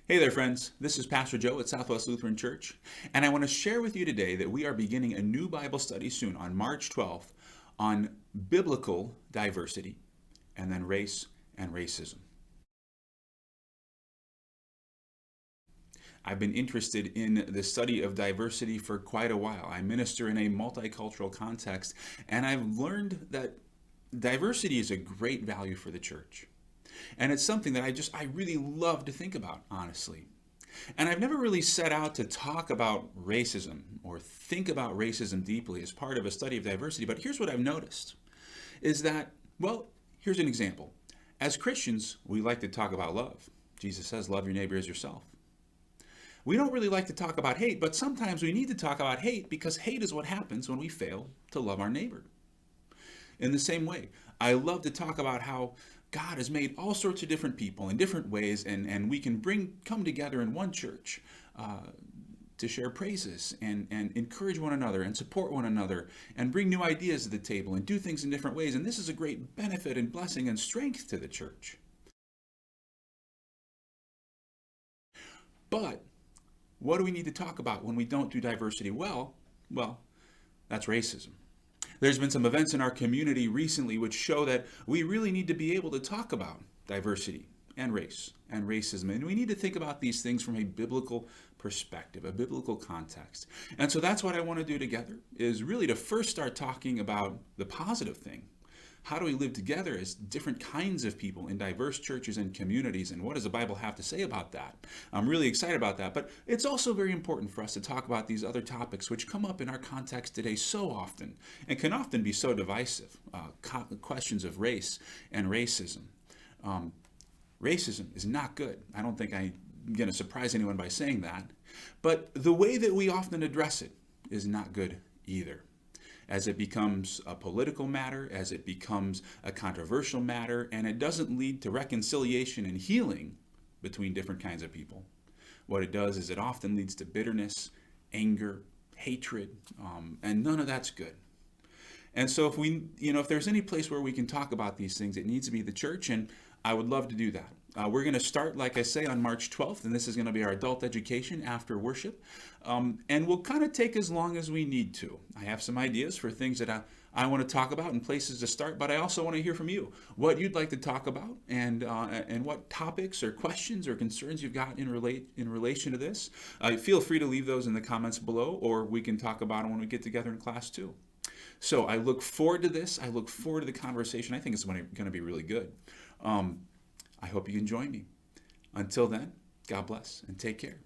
Hey there, friends. This is Pastor Joe at Southwest Lutheran Church, and I want to share with you today that we are beginning a new Bible study soon on March 12th on biblical diversity and then race and racism. I've been interested in the study of diversity for quite a while. I minister in a multicultural context, and I've learned that diversity is a great value for the church. And it's something that I really love to think about, honestly. And I've never really set out to talk about racism or think about racism deeply as part of a study of diversity, but here's what I've noticed is that, well, here's an example. As Christians, we like to talk about love. Jesus says, love your neighbor as yourself. We don't really like to talk about hate, but sometimes we need to talk about hate because hate is what happens when we fail to love our neighbor. In the same way, I love to talk about how God has made all sorts of different people in different ways, and we can come together in one church to share praises and encourage one another and support one another and bring new ideas to the table and do things in different ways. And this is a great benefit and blessing and strength to the church. But what do we need to talk about when we don't do diversity well? Well, that's racism. There's been some events in our community recently which show that we really need to be able to talk about diversity and race and racism. And we need to think about these things from a biblical perspective, a biblical context. And so that's what I want to do together, is really to first start talking about the positive thing. How do we live together as different kinds of people in diverse churches and communities, and what does the Bible have to say about that? I'm really excited about that, but it's also very important for us to talk about these other topics which come up in our context today so often and can often be so divisive. Questions of race and racism. Racism is not good. I don't think I'm going to surprise anyone by saying that, but the way that we often address it is not good either. As it becomes a political matter, as it becomes a controversial matter, and it doesn't lead to reconciliation and healing between different kinds of people. What it does is it often leads to bitterness, anger, hatred, and none of that's good. And so if there's any place where we can talk about these things, it needs to be the church, and I would love to do that. We're going to start, like I say, on March 12th, and this is going to be our adult education after worship. And we'll kind of take as long as we need to. I have some ideas for things that I want to talk about and places to start, but I also want to hear from you, what you'd like to talk about and what topics or questions or concerns you've got in relation to this. Feel free to leave those in the comments below, or we can talk about them when we get together in class too. So I look forward to this. I look forward to the conversation. I think it's going to be really good. I hope you can join me. Until then, God bless and take care.